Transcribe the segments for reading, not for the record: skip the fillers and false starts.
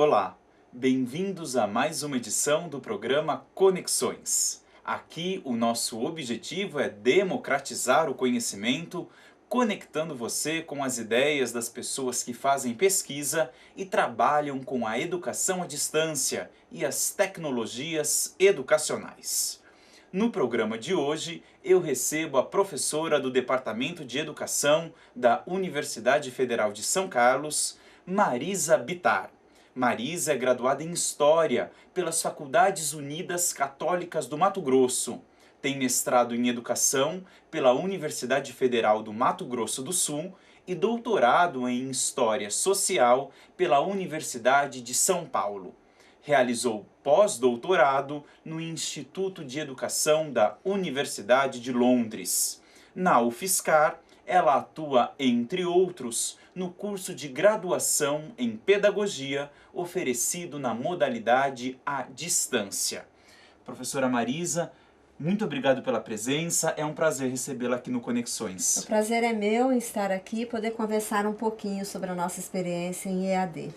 Olá, bem-vindos a mais uma edição do programa Conexões. Aqui o nosso objetivo é democratizar o conhecimento, conectando você com as ideias das pessoas que fazem pesquisa e trabalham com a educação à distância e as tecnologias educacionais. No programa de hoje, eu recebo a professora do Departamento de Educação da Universidade Federal de São Carlos, Marisa Bittar. Marisa é graduada em História pelas Faculdades Unidas Católicas do Mato Grosso. Tem mestrado em Educação pela Universidade Federal do Mato Grosso do Sul e doutorado em História Social pela Universidade de São Paulo. Realizou pós-doutorado no Instituto de Educação da Universidade de Londres. Na UFSCar, ela atua, entre outros, no curso de graduação em Pedagogia, oferecido na modalidade à distância. Professora Marisa, muito obrigado pela presença, é um prazer recebê-la aqui no Conexões. O prazer é meu em estar aqui e poder conversar um pouquinho sobre a nossa experiência em EAD.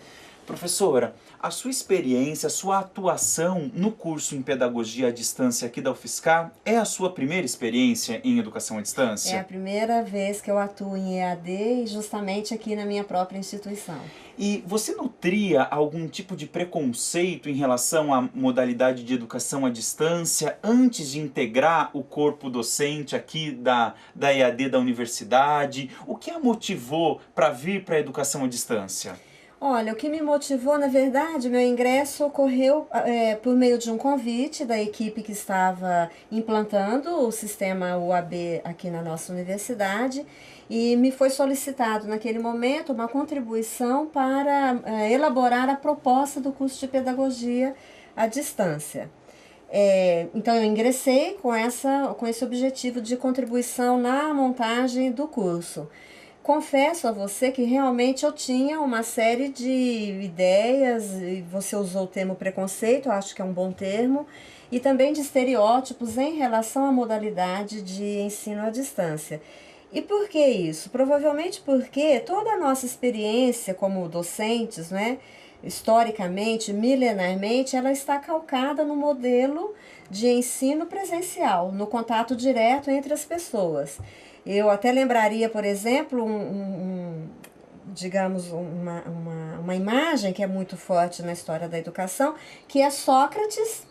Professora, a sua experiência, a sua atuação no curso em Pedagogia à Distância aqui da UFSCar é a sua primeira experiência em Educação à Distância? É a primeira vez que eu atuo em EAD e justamente aqui na minha própria instituição. E você nutria algum tipo de preconceito em relação à modalidade de educação à distância antes de integrar o corpo docente aqui da EAD da universidade? O que a motivou para vir para a educação à distância? Olha, o que me motivou, na verdade, meu ingresso ocorreu por meio de um convite da equipe que estava implantando o sistema UAB aqui na nossa universidade e me foi solicitado naquele momento uma contribuição para elaborar a proposta do curso de Pedagogia à distância. Então eu ingressei com esse objetivo de contribuição na montagem do curso. Confesso a você que realmente eu tinha uma série de ideias, e você usou o termo preconceito, eu acho que é um bom termo, e também de estereótipos em relação à modalidade de ensino à distância. E por que isso? Provavelmente porque toda a nossa experiência como docentes, né, historicamente, milenarmente, ela está calcada no modelo de ensino presencial, no contato direto entre as pessoas. Eu até lembraria, por exemplo, digamos, uma imagem que é muito forte na história da educação, que é Sócrates,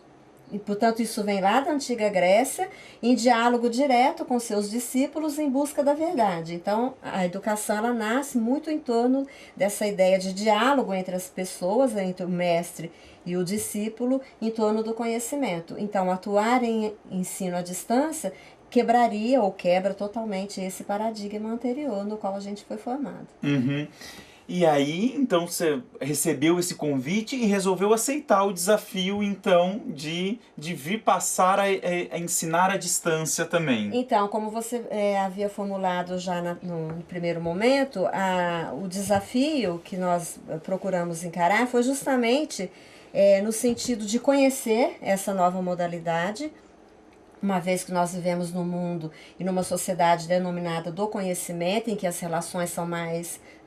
e portanto isso vem lá da antiga Grécia, em diálogo direto com seus discípulos em busca da verdade. Então a educação ela nasce muito em torno dessa ideia de diálogo entre as pessoas, entre o mestre e o discípulo, em torno do conhecimento. Então atuar em ensino à distância quebraria ou quebra totalmente esse paradigma anterior no qual a gente foi formado. Uhum. E aí, então, você recebeu esse convite e resolveu aceitar o desafio, então, de vir passar a ensinar à distância também. Então, como você havia formulado já no primeiro momento, o desafio que nós procuramos encarar foi justamente no sentido de conhecer essa nova modalidade, uma vez que nós vivemos num mundo e numa sociedade denominada do conhecimento, em que as relações são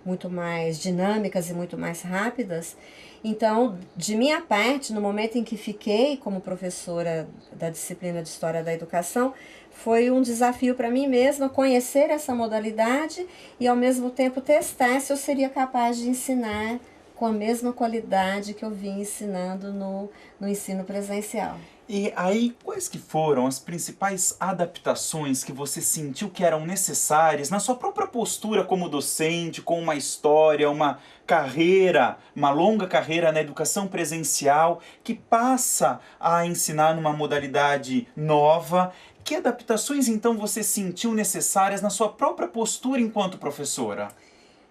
muito mais dinâmicas e muito mais rápidas. Então, de minha parte, no momento em que fiquei como professora da disciplina de História da Educação, foi um desafio para mim mesma conhecer essa modalidade e, ao mesmo tempo, testar se eu seria capaz de ensinar com a mesma qualidade que eu vim ensinando no ensino presencial. E aí, quais que foram as principais adaptações que você sentiu que eram necessárias na sua própria postura como docente, com uma história, uma carreira, uma longa carreira na educação presencial, que passa a ensinar numa modalidade nova? Que adaptações, então, você sentiu necessárias na sua própria postura enquanto professora?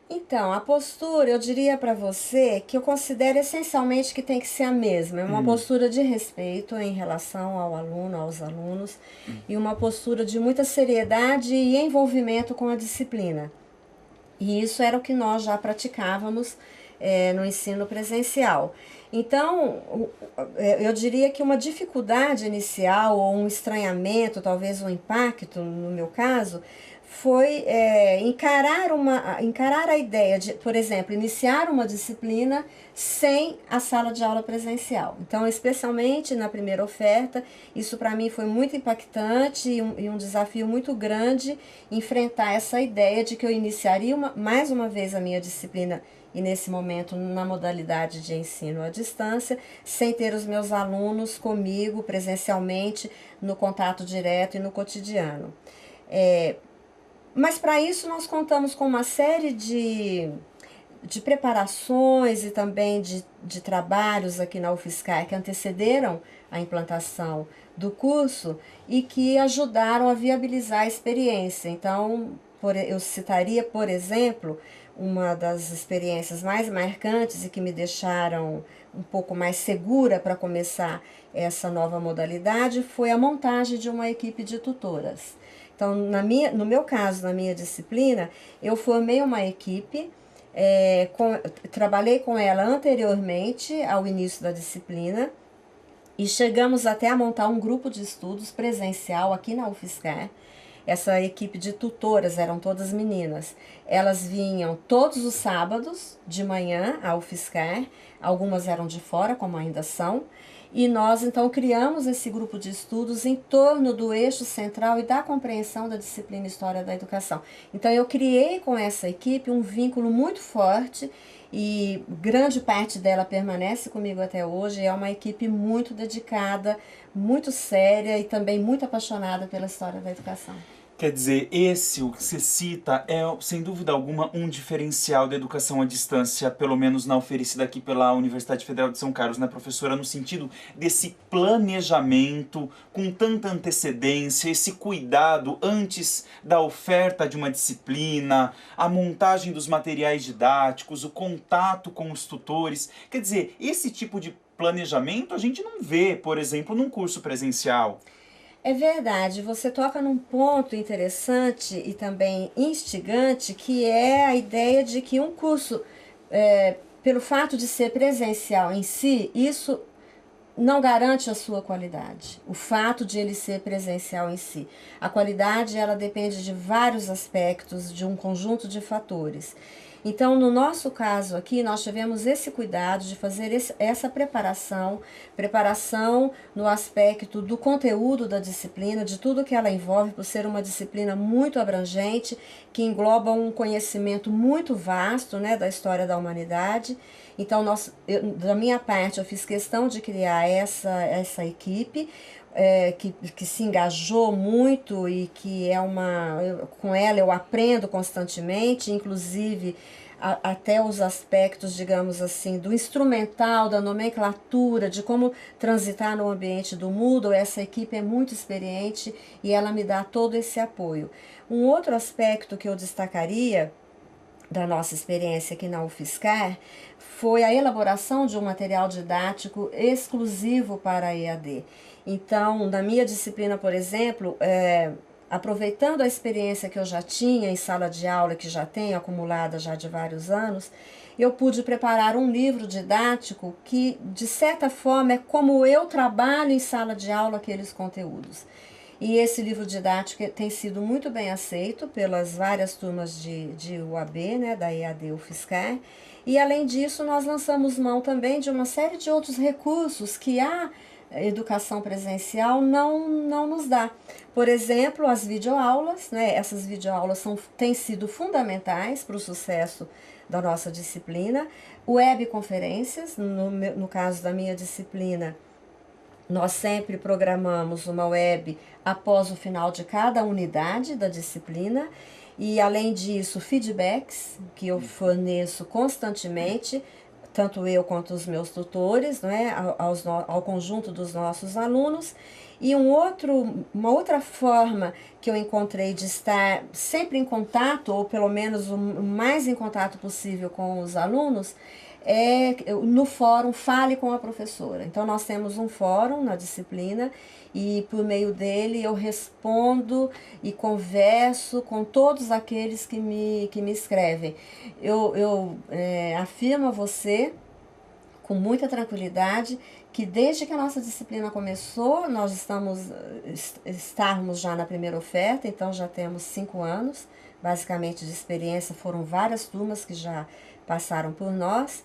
Então, a postura, eu diria para você que eu considero essencialmente que tem que ser a mesma. É uma postura de respeito em relação ao aluno, aos alunos, e uma postura de muita seriedade e envolvimento com a disciplina. E isso era o que nós já praticávamos no ensino presencial. Então, eu diria que uma dificuldade inicial ou um estranhamento, talvez um impacto, no meu caso, foi encarar a ideia de, por exemplo, iniciar uma disciplina sem a sala de aula presencial. Então, especialmente na primeira oferta, isso para mim foi muito impactante e um desafio muito grande enfrentar essa ideia de que eu iniciaria mais uma vez a minha disciplina e nesse momento na modalidade de ensino à distância, sem ter os meus alunos comigo presencialmente no contato direto e no cotidiano. Mas para isso nós contamos com uma série de preparações e também de trabalhos aqui na UFSCar que antecederam a implantação do curso e que ajudaram a viabilizar a experiência. Então, eu citaria, por exemplo, uma das experiências mais marcantes e que me deixaram um pouco mais segura para começar essa nova modalidade foi a montagem de uma equipe de tutoras. Então, no meu caso, na minha disciplina, eu formei uma equipe, trabalhei com ela anteriormente ao início da disciplina e chegamos até a montar um grupo de estudos presencial aqui na UFSCar. Essa equipe de tutoras eram todas meninas. Elas vinham todos os sábados de manhã à UFSCar, algumas eram de fora, como ainda são, e nós então criamos esse grupo de estudos em torno do eixo central e da compreensão da disciplina História da Educação. Então eu criei com essa equipe um vínculo muito forte e grande parte dela permanece comigo até hoje. É uma equipe muito dedicada, muito séria e também muito apaixonada pela história da educação. Quer dizer, o que você cita é, sem dúvida alguma, um diferencial da educação à distância, pelo menos na oferecida aqui pela Universidade Federal de São Carlos, né, professora? No sentido desse planejamento com tanta antecedência, esse cuidado antes da oferta de uma disciplina, a montagem dos materiais didáticos, o contato com os tutores. Quer dizer, esse tipo de planejamento a gente não vê, por exemplo, num curso presencial. É verdade, você toca num ponto interessante e também instigante, que é a ideia de que um curso, pelo fato de ser presencial em si, isso não garante a sua qualidade. O fato de ele ser presencial em si. A qualidade, ela depende de vários aspectos, de um conjunto de fatores. Então, no nosso caso aqui, nós tivemos esse cuidado de fazer essa preparação no aspecto do conteúdo da disciplina, de tudo que ela envolve, por ser uma disciplina muito abrangente, que engloba um conhecimento muito vasto, né, da história da humanidade. Então, da minha parte, eu fiz questão de criar essa equipe, que se engajou muito e que com ela eu aprendo constantemente, inclusive até os aspectos, digamos assim, do instrumental, da nomenclatura, de como transitar no ambiente do Moodle. Essa equipe é muito experiente e ela me dá todo esse apoio. Um outro aspecto que eu destacaria da nossa experiência aqui na UFSCar foi a elaboração de um material didático exclusivo para a EAD. Então, na minha disciplina, por exemplo, aproveitando a experiência que eu já tinha em sala de aula, que já tenho acumulada já de vários anos, eu pude preparar um livro didático que, de certa forma, é como eu trabalho em sala de aula aqueles conteúdos. E esse livro didático tem sido muito bem aceito pelas várias turmas de UAB, né, da EAD UFSCar. E, além disso, nós lançamos mão também de uma série de outros recursos que a educação presencial não nos dá. Por exemplo, as videoaulas, né? Essas videoaulas têm sido fundamentais para o sucesso da nossa disciplina. Webconferências, no caso da minha disciplina, nós sempre programamos uma web após o final de cada unidade da disciplina. E, além disso, feedbacks que eu forneço constantemente, tanto eu quanto os meus tutores, né, ao conjunto dos nossos alunos. E uma outra forma que eu encontrei de estar sempre em contato, ou pelo menos o mais em contato possível com os alunos, no fórum Fale com a Professora. Então, nós temos um fórum na disciplina e, por meio dele, eu respondo e converso com todos aqueles que me escrevem. Eu afirmo a você com muita tranquilidade, que desde que a nossa disciplina começou, nós estamos já na primeira oferta, então já temos 5 anos, basicamente, de experiência. Foram várias turmas que já passaram por nós.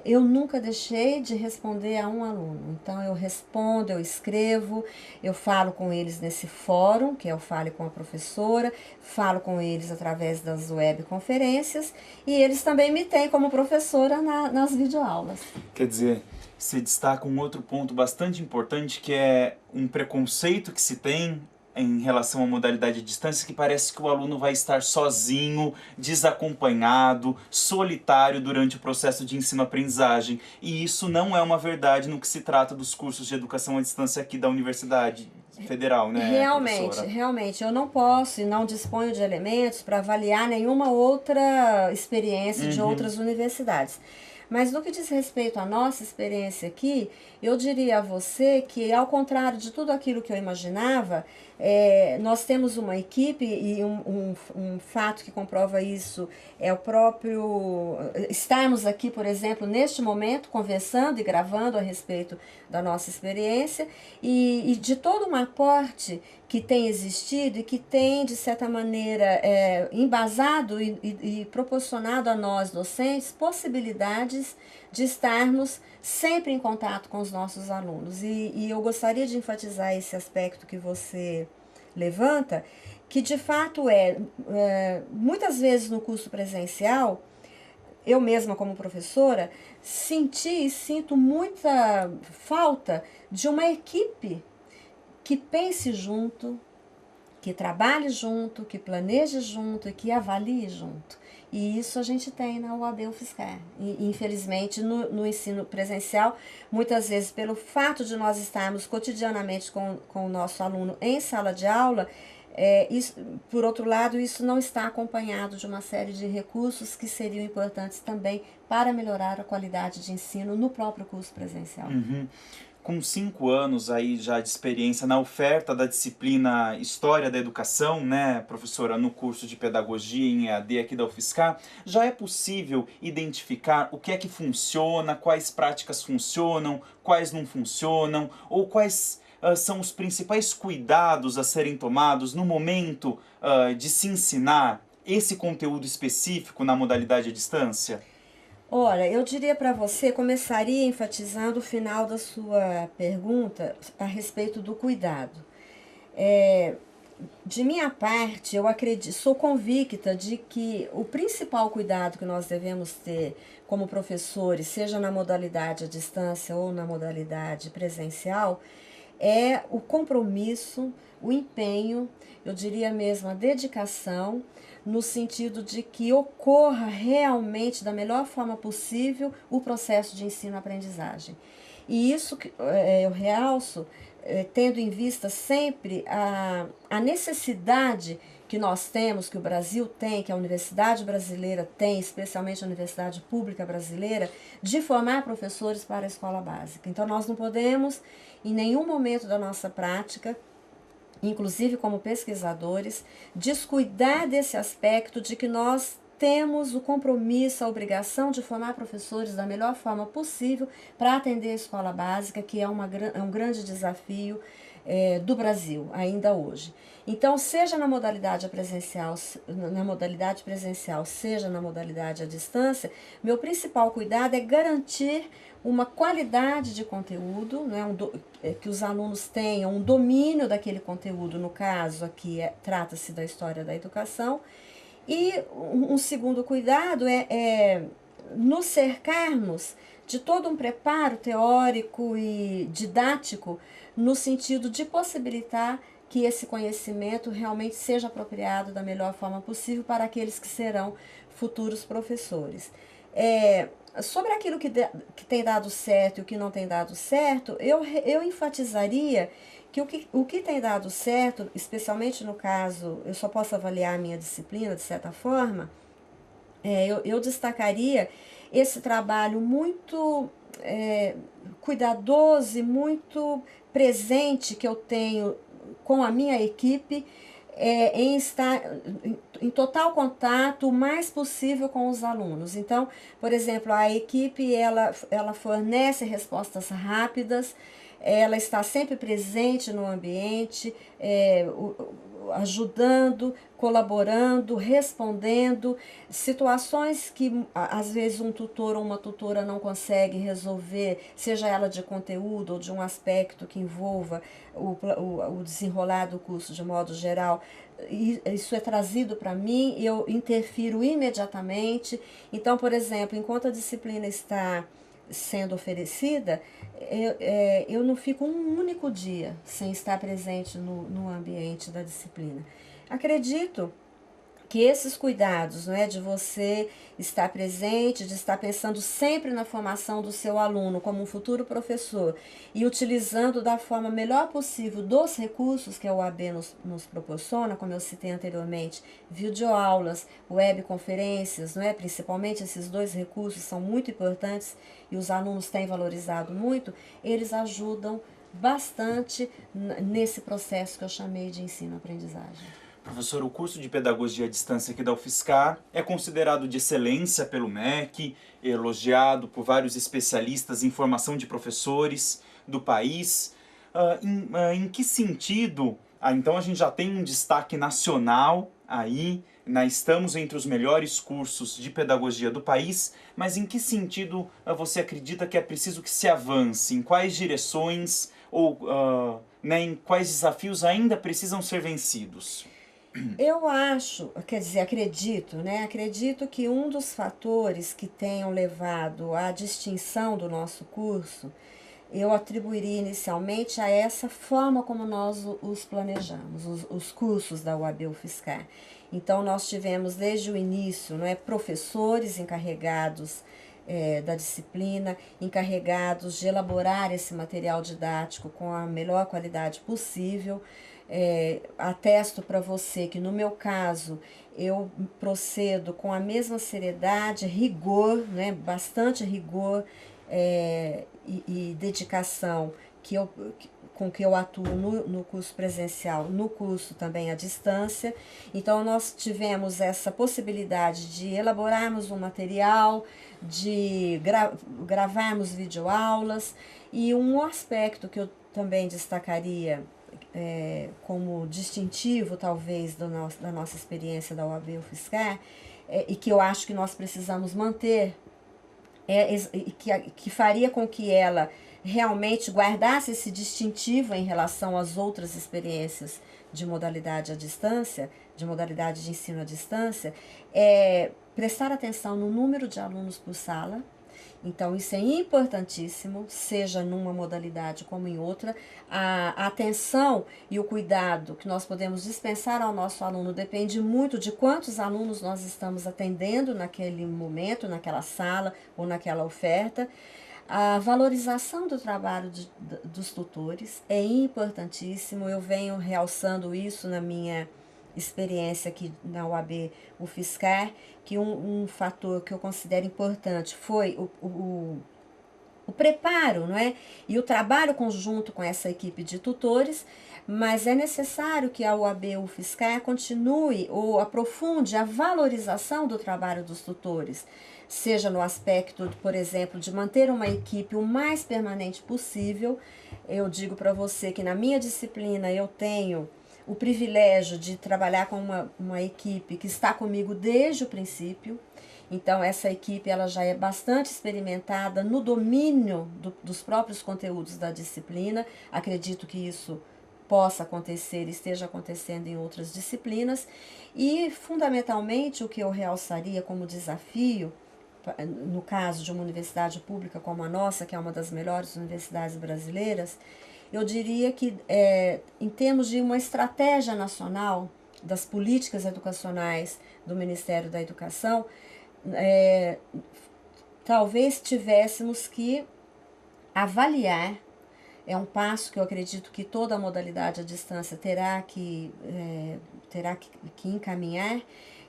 Eu nunca deixei de responder a um aluno. Então, eu respondo, eu escrevo, eu falo com eles nesse fórum, que é o Fale com a Professora, falo com eles através das webconferências, e eles também me têm como professora nas videoaulas. Quer dizer, você destaca um outro ponto bastante importante, que é um preconceito que se tem em relação à modalidade de distância, que parece que o aluno vai estar sozinho, desacompanhado, solitário durante o processo de ensino-aprendizagem. E isso não é uma verdade no que se trata dos cursos de educação à distância aqui da Universidade Federal, né, professora? Realmente, eu não posso e não disponho de elementos para avaliar nenhuma outra experiência de outras universidades. Mas no que diz respeito à nossa experiência aqui, eu diria a você que, ao contrário de tudo aquilo que eu imaginava, nós temos uma equipe, e um fato que comprova isso é o próprio estarmos aqui, por exemplo, neste momento, conversando e gravando a respeito da nossa experiência, e de todo um aporte que tem existido e que tem, de certa maneira, embasado e proporcionado a nós, docentes, possibilidades de estarmos sempre em contato com os nossos alunos. E eu gostaria de enfatizar esse aspecto que você levanta, que de fato muitas vezes no curso presencial, eu mesma como professora, senti e sinto muita falta de uma equipe que pense junto, que trabalhe junto, que planeje junto e que avalie junto. E isso a gente tem na UAB UFSCar. E, infelizmente, no ensino presencial, muitas vezes, pelo fato de nós estarmos cotidianamente com o nosso aluno em sala de aula, por outro lado, isso não está acompanhado de uma série de recursos que seriam importantes também para melhorar a qualidade de ensino no próprio curso presencial. Com 5 anos aí já de experiência na oferta da disciplina História da Educação, né, professora, no curso de Pedagogia em EAD aqui da UFSCar, já é possível identificar o que é que funciona, quais práticas funcionam, quais não funcionam, ou quais são os principais cuidados a serem tomados no momento de se ensinar esse conteúdo específico na modalidade à distância? Olha, eu diria para você, começaria enfatizando o final da sua pergunta a respeito do cuidado. De minha parte, eu acredito, sou convicta de que o principal cuidado que nós devemos ter como professores, seja na modalidade à distância ou na modalidade presencial, é o compromisso, o empenho, eu diria mesmo a dedicação, no sentido de que ocorra realmente da melhor forma possível o processo de ensino-aprendizagem. E isso eu realço, tendo em vista sempre a necessidade que nós temos, que o Brasil tem, que a Universidade Brasileira tem, especialmente a Universidade Pública Brasileira, de formar professores para a escola básica. Então, nós não podemos, em nenhum momento da nossa prática, inclusive como pesquisadores, descuidar desse aspecto de que nós temos o compromisso, a obrigação de formar professores da melhor forma possível para atender a escola básica, que é um grande desafio do Brasil, ainda hoje. Então, seja na modalidade presencial, seja na modalidade à distância, meu principal cuidado é garantir uma qualidade de conteúdo, né, que os alunos tenham um domínio daquele conteúdo, no caso aqui trata-se da história da educação, e um segundo cuidado é nos cercarmos de todo um preparo teórico e didático no sentido de possibilitar que esse conhecimento realmente seja apropriado da melhor forma possível para aqueles que serão futuros professores. Sobre aquilo que tem dado certo e o que não tem dado certo, eu enfatizaria que o que tem dado certo, especialmente no caso, eu só posso avaliar a minha disciplina de certa forma, eu destacaria esse trabalho muito cuidadoso e muito presente que eu tenho com a minha equipe em estar em total contato o mais possível com os alunos. Então, por exemplo, a equipe ela fornece respostas rápidas, ela está sempre presente no ambiente, ajudando, colaborando, respondendo situações que às vezes um tutor ou uma tutora não consegue resolver, seja ela de conteúdo ou de um aspecto que envolva o desenrolar do curso de modo geral. Isso é trazido para mim, eu interfiro imediatamente. Então, por exemplo, enquanto a disciplina está sendo oferecida, eu não fico um único dia sem estar presente no ambiente da disciplina. Acredito que esses cuidados, não é, de você estar presente, de estar pensando sempre na formação do seu aluno como um futuro professor e utilizando da forma melhor possível dos recursos que a UAB nos proporciona, como eu citei anteriormente, videoaulas, webconferências, não é? Principalmente esses dois recursos são muito importantes e os alunos têm valorizado muito, eles ajudam bastante nesse processo que eu chamei de ensino-aprendizagem. Professor, o curso de Pedagogia à Distância aqui da UFSCar é considerado de excelência pelo MEC, elogiado por vários especialistas em formação de professores do país. Em que sentido? Então a gente já tem um destaque nacional aí, estamos entre os melhores cursos de pedagogia do país, mas em que sentido você acredita que é preciso que se avance? Em quais direções ou em quais desafios ainda precisam ser vencidos? Eu acho, quer dizer, acredito, né? Acredito que um dos fatores que tenham levado à distinção do nosso curso, eu atribuiria inicialmente a essa forma como nós os planejamos, os cursos da UAB-UFSCar. Então, nós tivemos desde o início, não é, professores encarregados da disciplina, encarregados de elaborar esse material didático com a melhor qualidade possível. Atesto para você que no meu caso eu procedo com a mesma seriedade, rigor, né, bastante rigor e dedicação com que eu atuo no curso presencial, no curso também à distância. Então nós tivemos essa possibilidade de elaborarmos um material, de gravarmos videoaulas, e um aspecto que eu também destacaria como distintivo, talvez, da nossa experiência da UAB-UFSCar, e que eu acho que nós precisamos manter, que faria com que ela realmente guardasse esse distintivo em relação às outras experiências de modalidade à distância, de modalidade de ensino à distância, é prestar atenção no número de alunos por sala. Então, isso é importantíssimo, seja numa modalidade como em outra. A atenção e o cuidado que nós podemos dispensar ao nosso aluno depende muito de quantos alunos nós estamos atendendo naquele momento, naquela sala ou naquela oferta. A valorização do trabalho dos tutores é importantíssimo. Eu venho realçando isso na minha experiência aqui na UAB-UFSCar, que um fator que eu considero importante foi o preparo, não é? E o trabalho conjunto com essa equipe de tutores, mas é necessário que a UAB-UFSCar continue ou aprofunde a valorização do trabalho dos tutores, seja no aspecto, por exemplo, de manter uma equipe o mais permanente possível. Eu digo para você que na minha disciplina eu tenho o privilégio de trabalhar com uma equipe que está comigo desde o princípio. Então, essa equipe ela já é bastante experimentada no domínio dos próprios conteúdos da disciplina. Acredito que isso possa acontecer e esteja acontecendo em outras disciplinas. E, fundamentalmente, o que eu realçaria como desafio, no caso de uma universidade pública como a nossa, que é uma das melhores universidades brasileiras, eu diria que, em termos de uma estratégia nacional das políticas educacionais do Ministério da Educação, talvez tivéssemos que avaliar, é um passo que eu acredito que toda a modalidade à distância terá que encaminhar,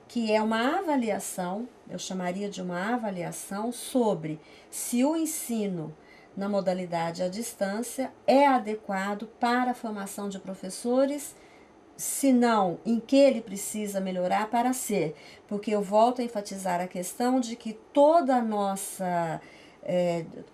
que é uma avaliação, eu chamaria de uma avaliação sobre se o ensino na modalidade à distância é adequado para a formação de professores se não, em que ele precisa melhorar para ser. Porque eu volto a enfatizar a questão de que toda a nossa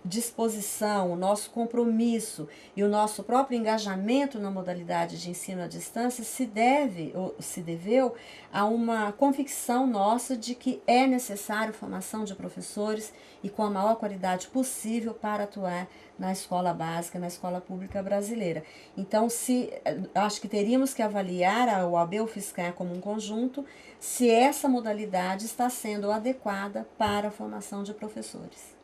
disposição, o nosso compromisso e o nosso próprio engajamento na modalidade de ensino à distância se deveu a uma convicção nossa de que é necessário formação de professores e com a maior qualidade possível para atuar na escola básica, na escola pública brasileira. Então, acho que teríamos que avaliar a OAB e o FISCAR como um conjunto, se essa modalidade está sendo adequada para a formação de professores.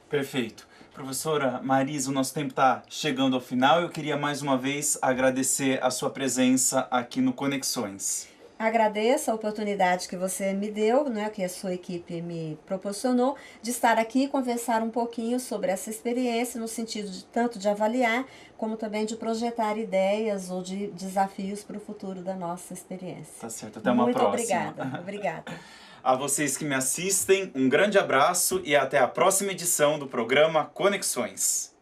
Perfeito. Professora Marisa, o nosso tempo está chegando ao final. Eu queria mais uma vez agradecer a sua presença aqui no Conexões. Agradeço a oportunidade que você me deu, né, que a sua equipe me proporcionou, de estar aqui e conversar um pouquinho sobre essa experiência, no sentido de tanto de avaliar, como também de projetar ideias ou de desafios para o futuro da nossa experiência. Tá certo, até uma próxima. Muito obrigada. Obrigada. A vocês que me assistem, um grande abraço e até a próxima edição do programa Conexões.